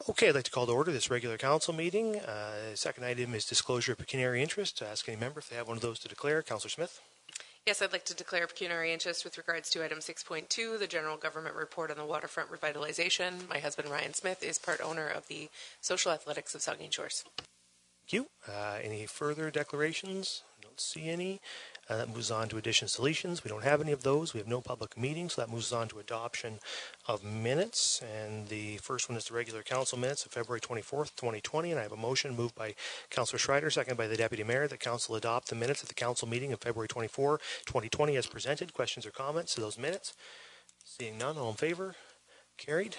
Okay, I'd like to call to order this regular council meeting. Second item is disclosure of pecuniary interest. Ask any member if they have one of those to declare. Councillor Smith. Yes, I'd like to declare pecuniary interest with regards to item 6.2, the general government report on the waterfront revitalization. My husband, Ryan Smith, is part owner of the Social Athletics of Saugeen Shores. Thank you. Any further declarations? I don't see any. That moves on to additions, deletions. We don't have any of those. We have no public meetings, so that moves on to adoption of minutes. And the first one is the regular council minutes of February 24th, 2020. And I have a motion moved by Councillor Schreider, seconded by the Deputy Mayor, that Council adopt the minutes of the council meeting of February 24, 2020 as presented. Questions or comments to those minutes? Seeing none, all in favor? Carried.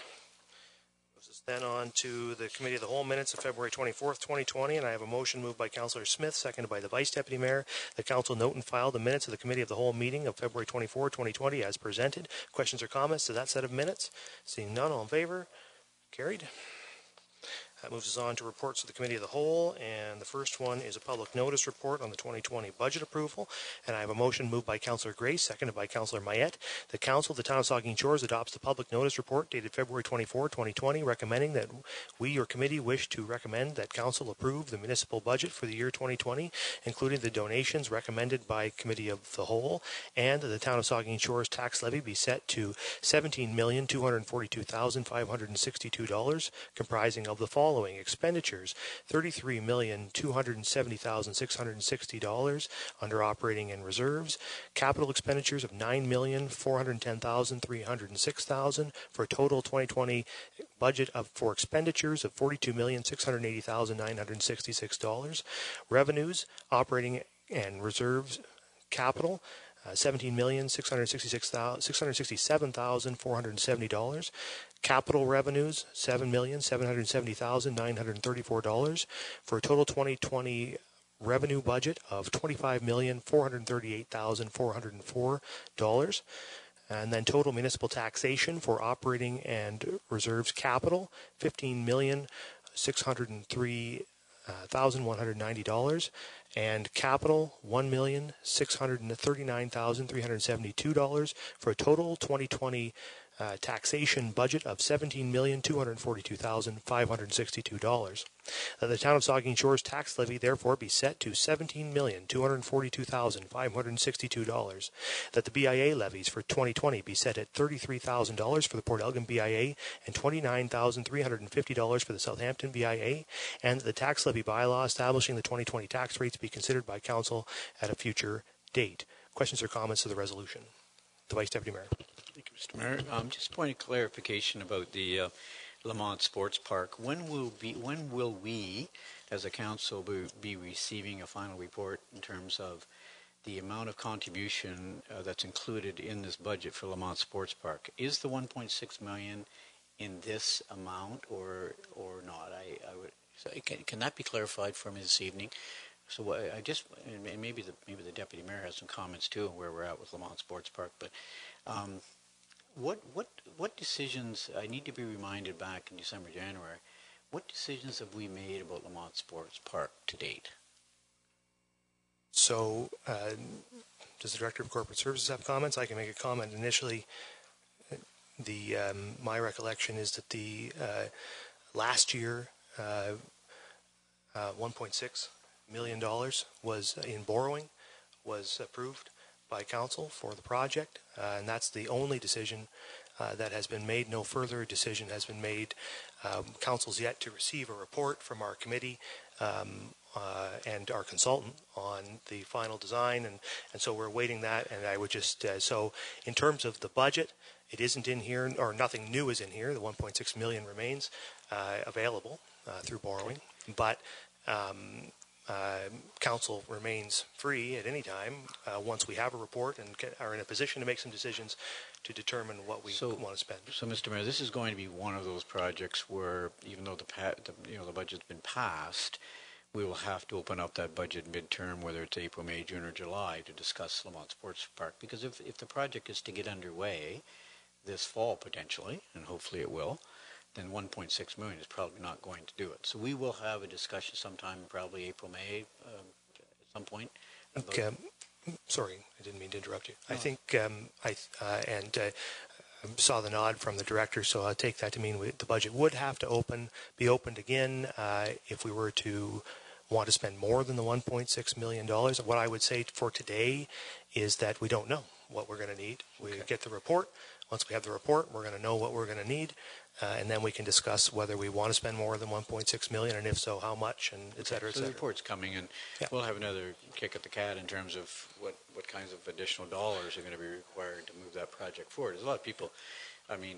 Then on to the Committee of the Whole minutes of February 24th, 2020, and I have a motion moved by Councillor Smith, seconded by the Vice Deputy Mayor. The Council note and file the minutes of the Committee of the Whole meeting of February 24, 2020 as presented. Questions or comments to that set of minutes? Seeing none, all in favor? Carried. That moves us on to reports of the Committee of the Whole, and the first one is a public notice report on the 2020 budget approval, and I have a motion moved by Councillor Grace, seconded by Councillor Mayette. The Council of the Town of Saugeen Shores adopts the public notice report dated February 24, 2020, recommending that we, your committee, wish to recommend that Council approve the municipal budget for the year 2020, including the donations recommended by Committee of the Whole, and the Town of Saugeen Shores tax levy be set to $17,242,562, comprising of the following expenditures: $33,270,660 under operating and reserves, capital expenditures of $9,410,306,000 for a total 2020 budget for expenditures of $42,680,966, revenues, operating and reserves, capital $17,667,470. Capital revenues, $7,770,934 for a total 2020 revenue budget of $25,438,404. And then total municipal taxation for operating and reserves capital, $15,603,190, and capital $1,639,372 for a total 2020 taxation budget of $17,242,562. That the Town of Saugeen Shores tax levy therefore be set to $17,242,562. That the BIA levies for 2020 be set at $33,000 for the Port Elgin BIA and $29,350 for the Southampton BIA, and that the tax levy bylaw establishing the 2020 tax rates be considered by Council at a future date. Questions or comments to the resolution? The Vice Deputy Mayor. Thank you, Mr. Mayor. Just a point of clarification about the Lamont Sports Park. When will we, as a council, be receiving a final report in terms of the amount of contribution that's included in this budget for Lamont Sports Park? Is the $1.6 million in this amount or not? So can that be clarified for me this evening? So I just, and maybe the Deputy Mayor has some comments too on where we're at with Lamont Sports Park, but what decisions, I need to be reminded back in December, January, what decisions have we made about Lamont Sports Park to date? So, does the Director of Corporate Services have comments? I can make a comment initially. My recollection is that the last year, $1.6 million was in borrowing, was approved by Council for the project, and that's the only decision that has been made. No further decision has been made. Council's yet to receive a report from our committee and our consultant on the final design, and so we're awaiting that. And I would just, so in terms of the budget, it isn't in here, or nothing new is in here. The $1.6 million remains available through borrowing, but Council remains free at any time once we have a report and are in a position to make some decisions to determine what we want to spend. So, Mr. Mayor, this is going to be one of those projects where, even though the budget's been passed, we will have to open up that budget midterm, whether it's April, May, June, or July, to discuss Lamont Sports Park. Because if the project is to get underway this fall potentially, and hopefully it will, then $1.6 million is probably not going to do it. So we will have a discussion sometime, probably April, May, at some point. Sorry, I didn't mean to interrupt you. No. I think, saw the nod from the director, so I'll take that to mean the budget would have to be opened again if we were to want to spend more than the $1.6 million. What I would say for today is that we don't know what we're going to need. We get the report. Once we have the report, we're going to know what we're going to need, and then we can discuss whether we want to spend more than $1.6 million, and if so, how much, and et cetera, et So cetera. the report's coming, and we'll have another kick at the cat in terms of what kinds of additional dollars are going to be required to move that project forward. There's a lot of people, I mean,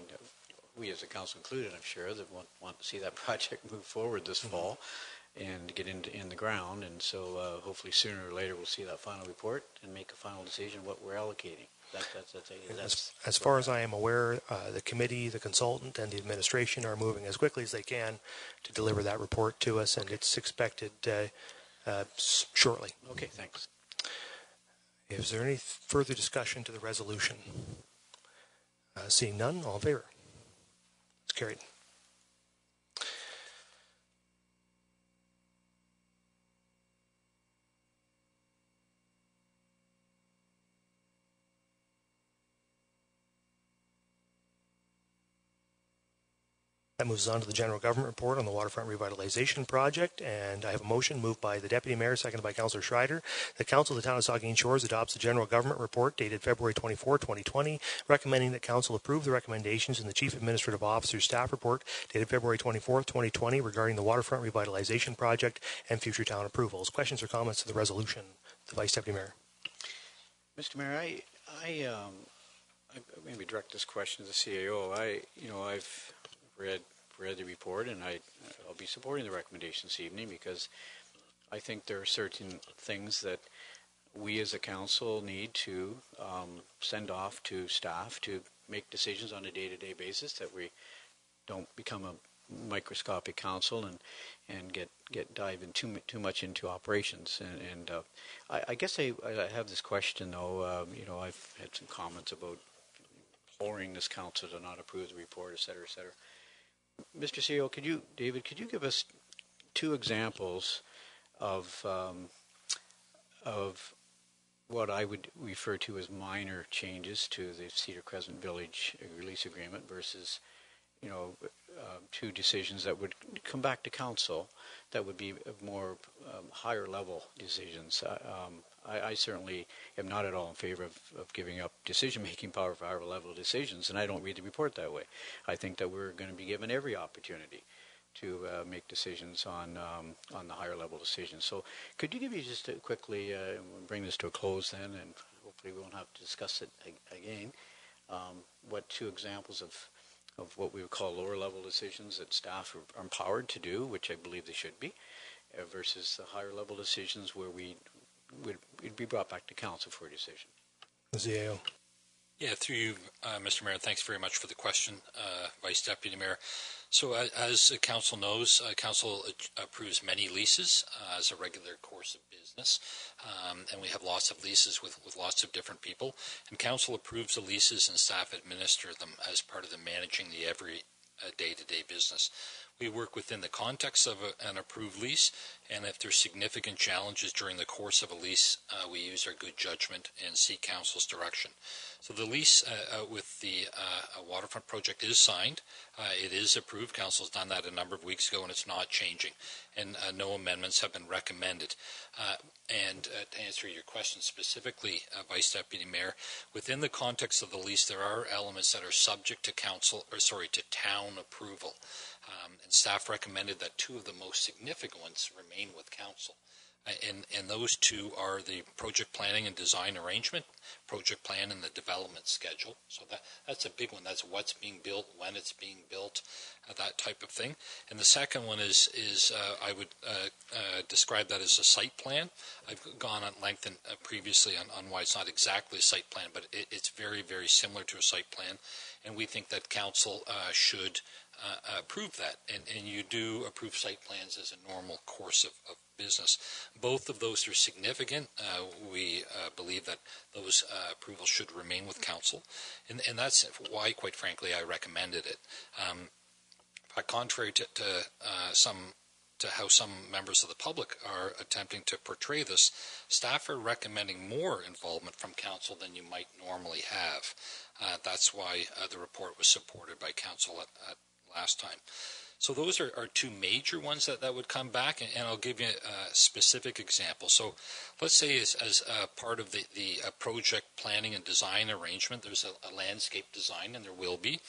we as a council included, I'm sure, that want to see that project move forward this fall and get in the ground, and so hopefully sooner or later we'll see that final report and make a final decision what we're allocating. As far as I am aware, the committee, the consultant, and the administration are moving as quickly as they can to deliver that report to us, and it's expected shortly. Okay, thanks. Is there any further discussion to the resolution? Seeing none, all in favor? It's carried. That moves on to the general government report on the waterfront revitalization project, and I have a motion moved by the Deputy Mayor, seconded by Councillor Schreider. The Council of the Town of Saugeen Shores adopts the general government report dated February 24, 2020, recommending that Council approve the recommendations in the Chief Administrative Officer's staff report dated February 24, 2020 regarding the waterfront revitalization project and future town approvals. Questions or comments to the resolution? The Vice Deputy Mayor. Mr. Mayor, I maybe direct this question to the CAO. I've read the report, and I'll be supporting the recommendation this evening because I think there are certain things that we as a council need to send off to staff to make decisions on a day-to-day basis, that we don't become a microscopic council and dive in too much into operations. And I guess I have this question though. I've had some comments about imploring this council to not approve the report, et cetera, et cetera. Mr. CEO, David, could you give us two examples of what I would refer to as minor changes to the Cedar Crescent Village release agreement versus, two decisions that would come back to council that would be more higher level decisions? I certainly am not at all in favor of giving up decision-making power for higher level decisions, and I don't read the report that way. I think that we're going to be given every opportunity to make decisions on the higher level decisions. So could you give me just quickly, we'll bring this to a close then, and hopefully we won't have to discuss it again, what two examples of what we would call lower level decisions that staff are empowered to do, which I believe they should be, versus the higher level decisions where it'd be brought back to council for a decision. ZAO. Yeah, through you, Mr. Mayor, thanks very much for the question, Vice Deputy Mayor. So as council knows, council approves many leases as a regular course of business, and we have lots of leases with lots of different people, and council approves the leases and staff administer them as part of the managing the every day-to-day business. We work within the context of an approved lease, and if there's significant challenges during the course of a lease, we use our good judgment and seek council's direction. So the lease with the waterfront project is signed. It is approved. Council's done that a number of weeks ago, and it's not changing. And no amendments have been recommended. And to answer your question specifically, Vice Deputy Mayor, within the context of the lease, there are elements that are subject to to town approval. And staff recommended that two of the most significant ones remain with council. And those two are the project planning and design arrangement, project plan, and the development schedule. So that's a big one. That's what's being built, when it's being built, that type of thing. And the second one is I would describe that as a site plan. I've gone on length previously on why it's not exactly a site plan, but it's very, very similar to a site plan. And we think that council should approve that. And you do approve site plans as a normal course of business. Both of those are significant. We believe that those approvals should remain with council. And that's why, quite frankly, I recommended it. Contrary to how some members of the public are attempting to portray this, staff are recommending more involvement from council than you might normally have. That's why the report was supported by council at last time. So those are two major ones that would come back, and I'll give you a specific example. So let's say as part of the project planning and design arrangement, there's a landscape design, and there will be,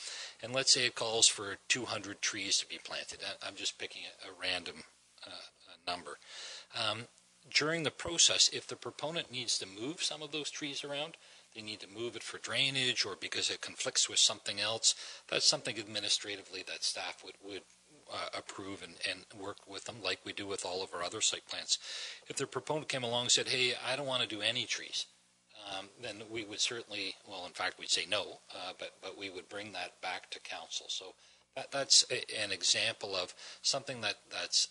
and let's say it calls for 200 trees to be planted. I'm just picking a random number. During the process, if the proponent needs to move some of those trees around, they need to move it for drainage or because it conflicts with something else, that's something administratively that staff would approve and work with them like we do with all of our other site plans. If the proponent came along and said, hey, I don't want to do any trees, then we would certainly, well, in fact, we'd say no, but we would bring that back to council. So that's an example of something that's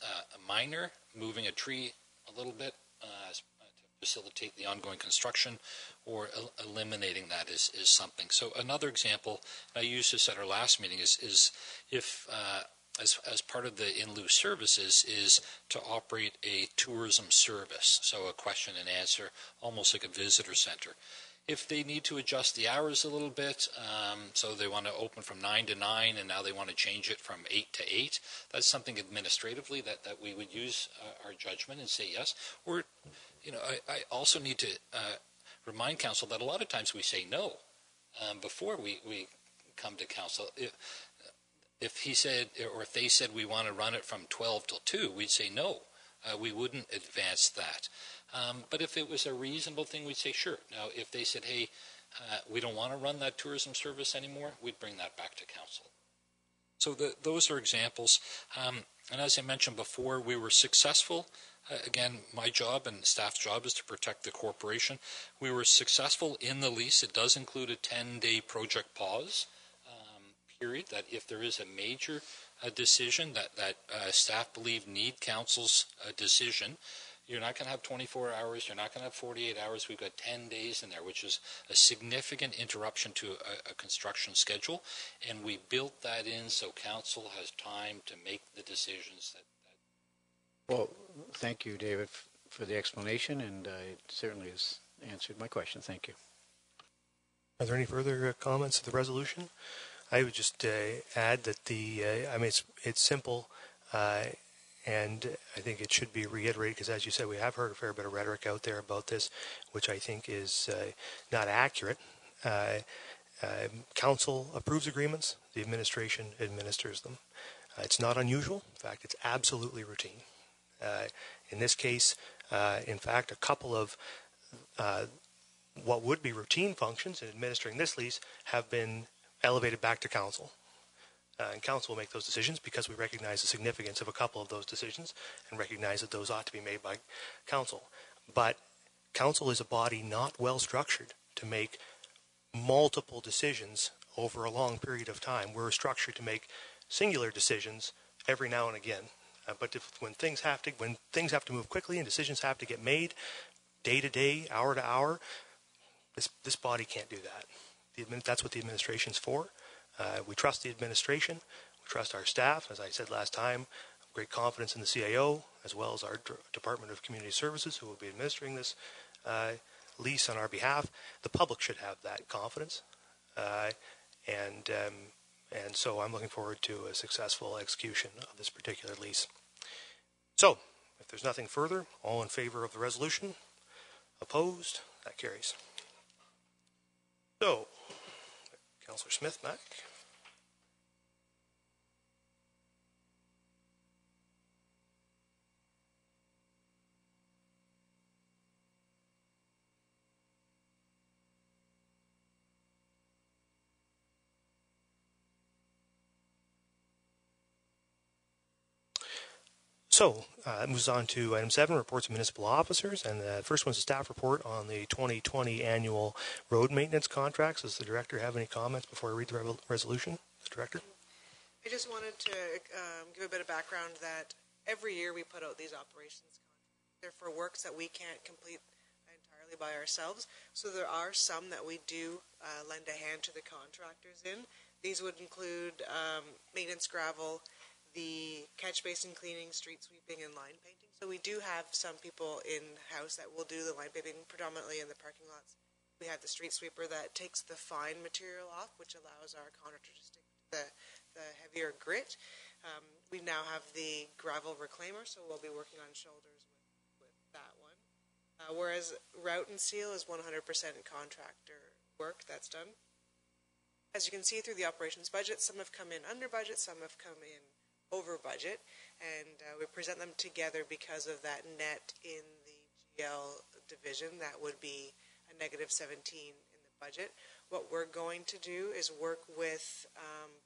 minor, moving a tree a little bit to facilitate the ongoing construction, or eliminating that is something. So another example, I used this at our last meeting, is if as part of the in lieu services is to operate a tourism service, so a question and answer, almost like a visitor center. If they need to adjust the hours a little bit, so they want to open from 9 to 9 and now they want to change it from 8 to 8, that's something administratively that we would use our judgment and say yes. Or, I also need to remind council that a lot of times we say no before we come to council. If he said, or if they said we want to run it from 12 till 2, we'd say no. We wouldn't advance that. But if it was a reasonable thing, we'd say sure. Now, if they said, hey, we don't want to run that tourism service anymore, we'd bring that back to council. So those are examples. And as I mentioned before, we were successful. Again, my job and staff's job is to protect the corporation. We were successful in the lease. It does include a 10-day project pause period, that if there is a major decision that staff believe need council's decision, you're not going to have 24 hours, you're not going to have 48 hours, we've got 10 days in there, which is a significant interruption to a construction schedule, and we built that in so council has time to make the decisions that. Well, thank you, David, for the explanation, and it certainly has answered my question. Thank you. Are there any further comments to the resolution? I would just add that it's simple, and I think it should be reiterated because, as you said, we have heard a fair bit of rhetoric out there about this, which I think is not accurate. Council approves agreements, the administration administers them. It's not unusual. In fact, it's absolutely routine. In this case, in fact, a couple of what would be routine functions in administering this lease have been elevated back to council. And council will make those decisions because we recognize the significance of a couple of those decisions and recognize that those ought to be made by council. But council is a body not well structured to make multiple decisions over a long period of time. We're structured to make singular decisions every now and again. But when things have to move quickly and decisions have to get made day to day, hour to hour, this body can't do that. That's what the administration's for. We trust the administration. We trust our staff. As I said last time, great confidence in the CAO, as well as our Department of Community Services, who will be administering this lease on our behalf. The public should have that confidence. And so I'm looking forward to a successful execution of this particular lease. So, if there's nothing further, all in favor of the resolution? Opposed? That carries. So, Councillor Smith back. So, it moves on to item 7, reports of municipal officers, and the first one's a staff report on the 2020 annual road maintenance contracts. Does the director have any comments before I read the resolution? The director? I just wanted to give a bit of background that every year we put out these operations contracts. They're for works that we can't complete entirely by ourselves, so there are some that we do lend a hand to the contractors in. These would include maintenance gravel, the catch basin cleaning, street sweeping, and line painting. So we do have some people in-house that will do the line painting, predominantly in the parking lots We have the street sweeper that takes the fine material off, which allows our contractor to stick to the heavier grit. We now have the gravel reclaimer, so we'll be working on shoulders with that one. Whereas route and seal is 100% contractor work that's done. As you can see through the operations budget, some have come in under budget, some have come in over budget, and we present them together because of that net in the GL division. That would be a negative 17 in the budget. What we're going to do is work with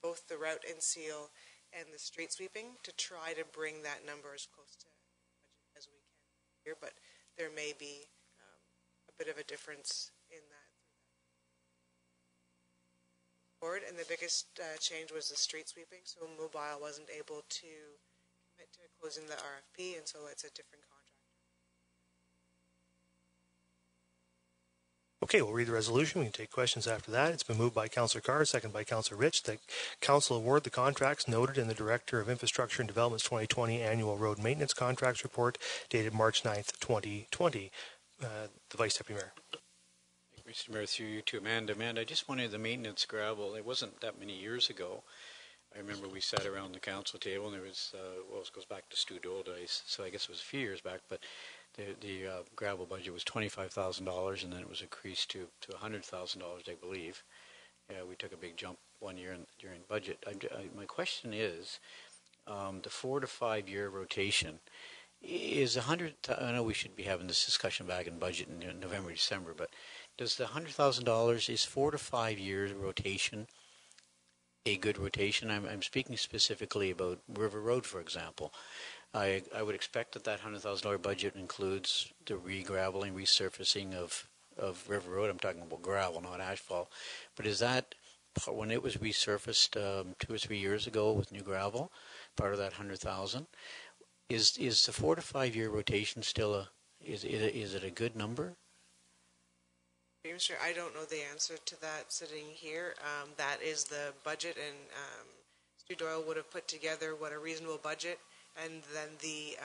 both the route and seal and the street sweeping to try to bring that number as close to budget as we can here, but there may be a bit of a difference in that. And the biggest change was the street sweeping, so Mobile wasn't able to commit to closing the RFP, and so it's a different contract. Okay, we'll read the resolution. We can take questions after that. It's been moved by Councillor Carr, second by Councillor Rich, that Council award the contracts noted in the Director of Infrastructure and Development's 2020 Annual Road Maintenance Contracts Report dated March 9th, 2020. The Vice Deputy Mayor. Mr. Mayor, through you to Amanda. Amanda, I just wanted the maintenance gravel. It wasn't that many years ago. I remember we sat around the council table, and there was, well, it goes back to Stu Dole days, so I guess it was a few years back, but the gravel budget was $25,000, and then it was increased to $100,000, I believe. Yeah, we took a big jump one year during budget. My question is, the 4 to 5 year rotation, is 100, I know we should be having this discussion back in budget in November, December, but does the $100,000, is 4 to 5 years rotation a good rotation? I'm speaking specifically about River Road, for example. I would expect that $100,000 budget includes the re-graveling, resurfacing of River Road. I'm talking about gravel, not asphalt. But is that, when it was resurfaced 2 or 3 years ago with new gravel, part of that $100,000? Is the 4 to 5 year rotation still is it a good number? Sure, I don't know the answer to that sitting here. That is the budget, and Stu Doyle would have put together what a reasonable budget, and then the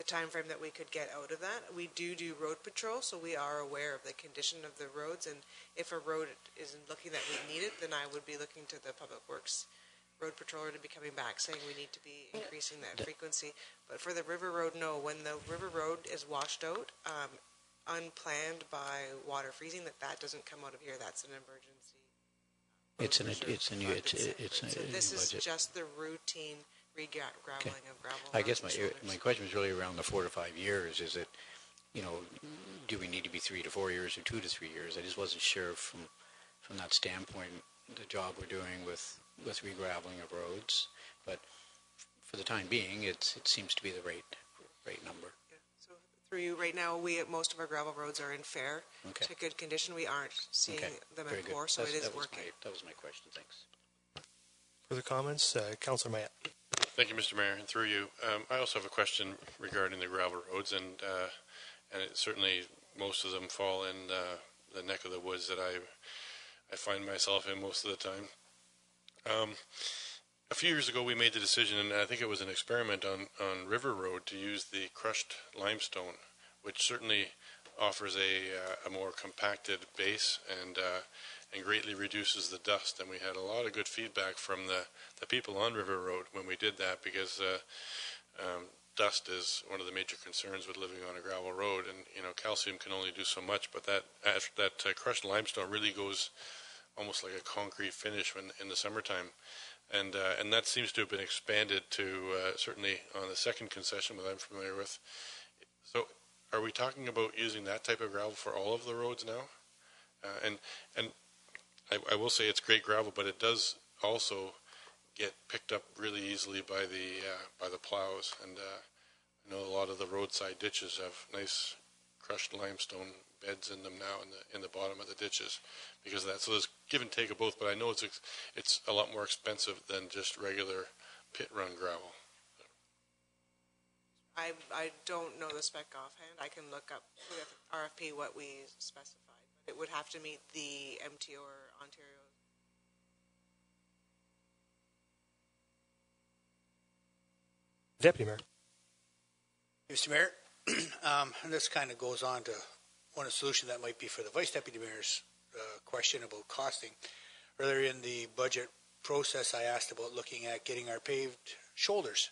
time frame that we could get out of that. We do road patrol, so we are aware of the condition of the roads, and if a road isn't looking that we need it, then I would be looking to the Public Works road patroller to be coming back saying we need to be increasing that frequency. But for the River Road, no. When the River Road is washed out, unplanned by water freezing, that doesn't come out of here. That's an emergency. It's a new this is budget. just the routine re-graveling of gravel. I guess my question was really around the 4 to 5 years. Is it, do we need to be 3 to 4 years or 2 to 3 years? I just wasn't sure from that standpoint, the job we're doing with re-graveling of roads. But for the time being, it seems to be the right number. Through you, right now, most of our gravel roads are in fair to good condition. We aren't seeing them at poor, so it is working. That was my question. Thanks. Further comments? Councillor Mayat. Thank you, Mr. Mayor, and through you. I also have a question regarding the gravel roads, and certainly most of them fall in the neck of the woods that I find myself in most of the time. A few years ago, we made the decision, and I think it was an experiment on River Road, to use the crushed limestone, which certainly offers a more compacted base and greatly reduces the dust. And we had a lot of good feedback from the people on River Road when we did that, because dust is one of the major concerns with living on a gravel road. And calcium can only do so much, but that crushed limestone really goes almost like a concrete finish in the summertime. And that seems to have been expanded to certainly on the second concession that I'm familiar with. So are we talking about using that type of gravel for all of the roads now? And I will say it's great gravel, but it does also get picked up really easily by the plows. And I know a lot of the roadside ditches have nice crushed limestone beds in them now in the bottom of the ditches because of that. So there's give and take of both, but I know it's a lot more expensive than just regular pit run gravel. I don't know the spec offhand. I can look up with RFP what we specified, but it would have to meet the MTO or Ontario. Deputy Mayor. Mr. Mayor, and this kind of goes on to one solution that might be for the Vice Deputy Mayor's question about costing. Earlier in the budget process, I asked about looking at getting our paved shoulders.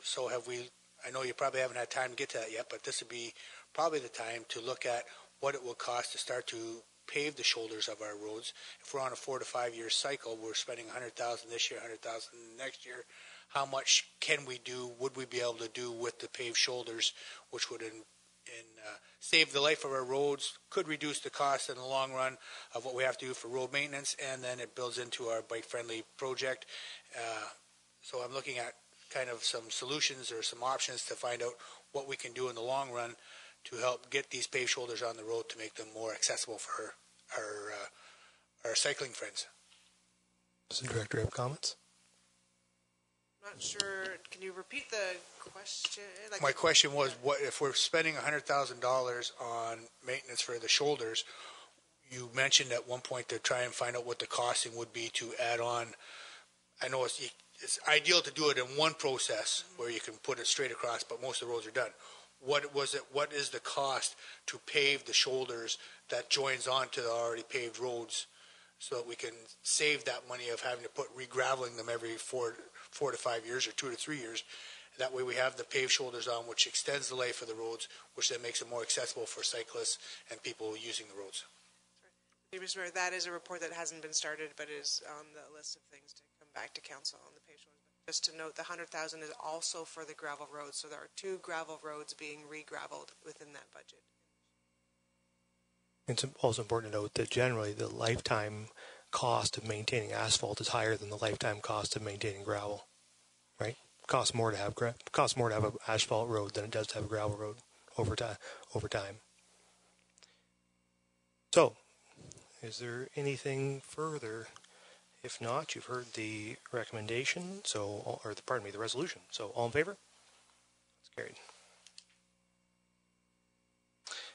So have we, I know you probably haven't had time to get to that yet, but this would be probably the time to look at what it will cost to start to pave the shoulders of our roads. If we're on a 4 to 5 year cycle, we're spending $100,000 this year, $100,000 next year. How much can we do, would we be able to do with the paved shoulders, which would save the life of our roads, could reduce the cost in the long run of what we have to do for road maintenance, and then it builds into our bike-friendly project. So I'm looking at kind of some solutions or some options to find out what we can do in the long run to help get these paved shoulders on the road to make them more accessible for our cycling friends. Does the director have comments? I'm not sure. Can you repeat the question? My question was, what if we're spending $100,000 on maintenance for the shoulders? You mentioned at one point to try and find out what the costing would be to add on. I know it's ideal to do it in one process where you can put it straight across, but most of the roads are done. What was it? What is the cost to pave the shoulders that joins onto the already paved roads, so that we can save that money of having to put re-graveling them every 4 to 5 years or 2 to 3 years? That way we have the paved shoulders on, which extends the life of the roads, which then makes it more accessible for cyclists and people using the roads. Mr. Mayor, that is a report that hasn't been started, but is on the list of things to come back to council on the paved shoulders. Just to note, the $100,000 is also for the gravel roads, so there are 2 gravel roads being re-graveled within that budget. It's also important to note that generally the lifetime cost of maintaining asphalt is higher than the lifetime cost of maintaining gravel, right? Costs more to have an asphalt road than it does to have a gravel road over time. So, is there anything further? If not, you've heard the recommendation, the resolution. So, all in favor? It's carried.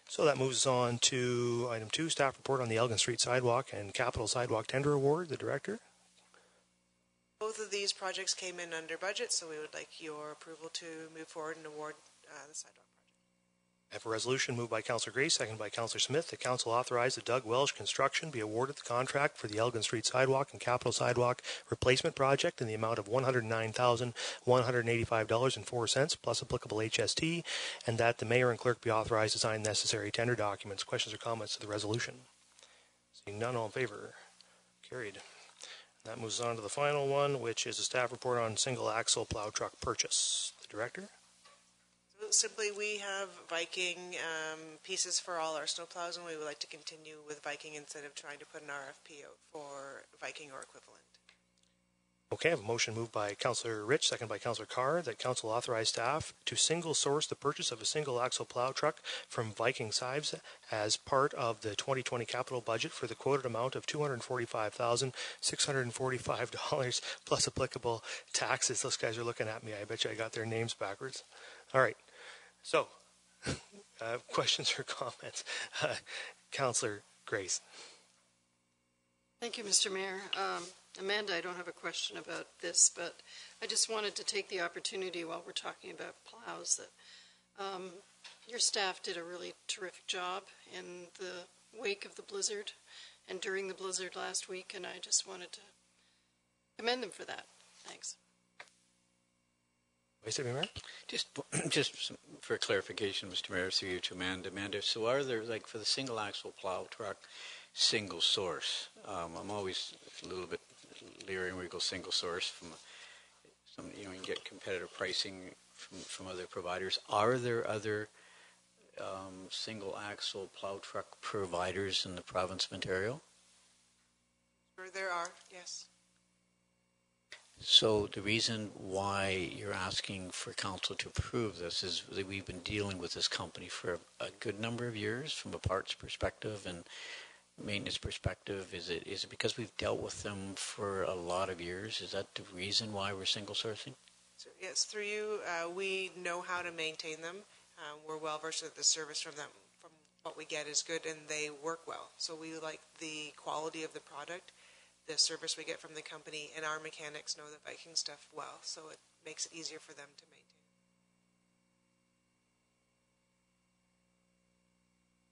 So that moves us on to item 2, staff report on the Elgin Street Sidewalk and Capital Sidewalk Tender Award. The director. Both of these projects came in under budget, so we would like your approval to move forward and award the sidewalk project. I have a resolution moved by Councillor Gray, seconded by Councillor Smith, that Council authorize the Doug Welsh Construction be awarded the contract for the Elgin Street Sidewalk and Capital Sidewalk Replacement Project in the amount of $109,185.04 plus applicable HST, and that the Mayor and Clerk be authorized to sign necessary tender documents. Questions or comments to the resolution? Seeing none, all in favor? Carried. That moves on to the final one, which is a staff report on single axle plow truck purchase. The director? Simply, we have Viking pieces for all our snowplows, and we would like to continue with Viking instead of trying to put an RFP out for Viking or equivalent. Okay, I have a motion moved by Councillor Rich, seconded by Councillor Carr, that Council authorize staff to single source the purchase of a single axle plow truck from Viking Sives as part of the 2020 capital budget for the quoted amount of $245,645 plus applicable taxes. Those guys are looking at me. I bet you I got their names backwards. All right. So, questions or comments? Councillor Grace. Thank you, Mr. Mayor. Amanda, I don't have a question about this, but I just wanted to take the opportunity while we're talking about plows that your staff did a really terrific job in the wake of the blizzard and during the blizzard last week, and I just wanted to commend them for that. Thanks. Vice Mayor? Just for clarification, Mr. Mayor, through you to Amanda. Amanda, so are there, like, for the single axle plow truck, single source? I'm always a little bit leery when we go single source from some, you can get competitive pricing from other providers. Are there other single axle plow truck providers in the province of Ontario? Sure, there are, yes. So the reason why you're asking for council to approve this is that we've been dealing with this company for a good number of years from a parts perspective and maintenance perspective. Is it because we've dealt with them for a lot of years? Is that the reason why we're single sourcing? So, yes, through you, we know how to maintain them. We're well versed that the service from them, from what we get, is good, and they work well. So we like the quality of the product, the service we get from the company, and our mechanics know the Viking stuff well, so it makes it easier for them to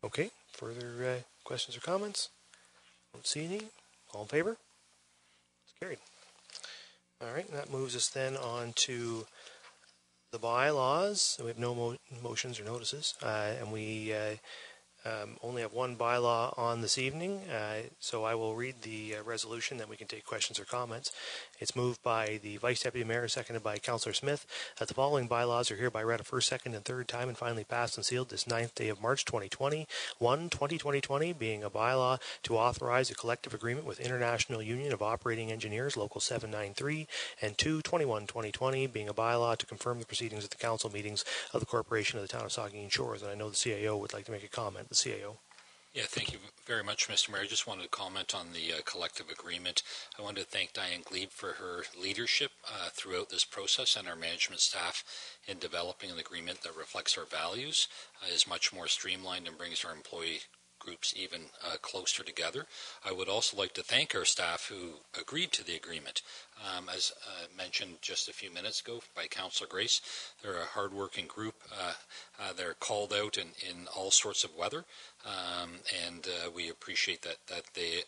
maintain. Okay, further questions or comments? Don't see any. All in favor? It's carried. All right, and that moves us then on to the bylaws. We have no motions or notices, and we only have one bylaw on this evening, so I will read the resolution, then we can take questions or comments. It's moved by the Vice Deputy Mayor, seconded by Councillor Smith, that the following bylaws are hereby read a first, second, and third time and finally passed and sealed this 9th day of March 2020. 1, 2020 being a bylaw to authorize a collective agreement with International Union of Operating Engineers, Local 793, and 2, 2020 being a bylaw to confirm the proceedings at the council meetings of the Corporation of the Town of Saugeen Shores. And I know the CAO would like to make a comment. The CAO. Yeah, thank you very much, Mr. Mayor. I just wanted to comment on the collective agreement. I wanted to thank Diane Glebe for her leadership throughout this process and our management staff in developing an agreement that reflects our values, is much more streamlined and brings our employee groups even closer together. I would also like to thank our staff who agreed to the agreement. As mentioned just a few minutes ago by Councillor Grace, they're a hardworking group. They're called out in all sorts of weather, and we appreciate that they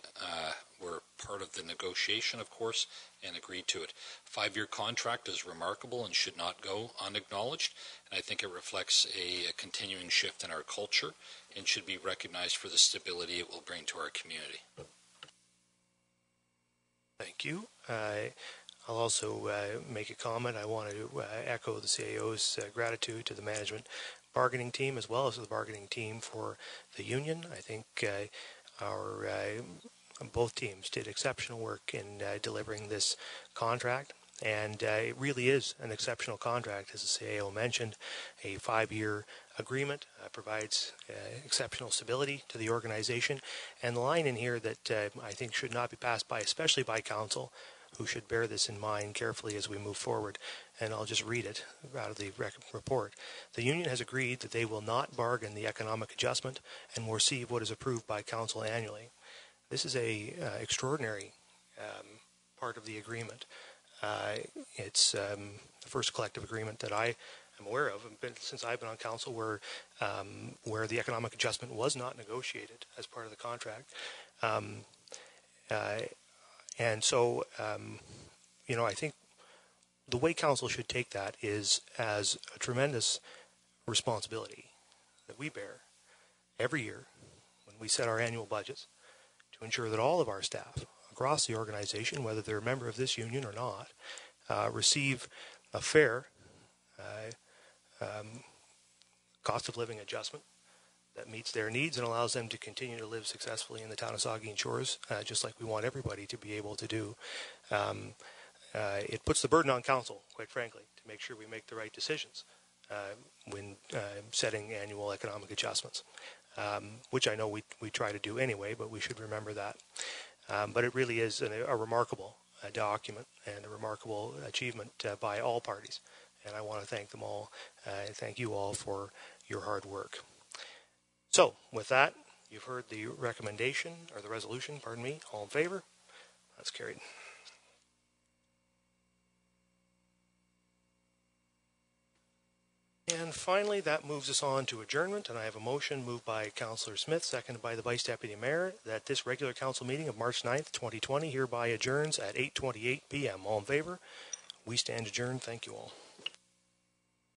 were part of the negotiation, of course, and agreed to it. 5-year contract is remarkable and should not go unacknowledged, and I think it reflects a continuing shift in our culture and should be recognized for the stability it will bring to our community. Thank you. I'll also make a comment. I want to echo the CAO's gratitude to the management bargaining team as well as the bargaining team for the union. I think our both teams did exceptional work in delivering this contract, and it really is an exceptional contract. As the CAO mentioned, a 5-year agreement provides exceptional stability to the organization, and the line in here that I think should not be passed by, especially by council, who should bear this in mind carefully as we move forward, and I'll just read it out of the report. The union has agreed that they will not bargain the economic adjustment and will receive what is approved by council annually. This is a extraordinary part of the agreement. It's the first collective agreement that I am aware of since I've been on council where the economic adjustment was not negotiated as part of the contract. And so, I think the way council should take that is as a tremendous responsibility that we bear every year when we set our annual budgets to ensure that all of our staff across the organization, whether they're a member of this union or not, receive a fair cost of living adjustment that meets their needs and allows them to continue to live successfully in the town of Saugeen Shores, just like we want everybody to be able to do. It puts the burden on council, quite frankly, to make sure we make the right decisions when setting annual economic adjustments, which I know we try to do anyway, but we should remember that. But it really is a remarkable document and a remarkable achievement by all parties. And I want to thank them all and thank you all for your hard work. So, with that, you've heard the recommendation, or the resolution, pardon me. All in favor? That's carried. And finally, that moves us on to adjournment, and I have a motion moved by Councillor Smith, seconded by the Vice Deputy Mayor, that this regular council meeting of March 9th, 2020 hereby adjourns at 8:28 p.m. All in favor? We stand adjourned. Thank you all.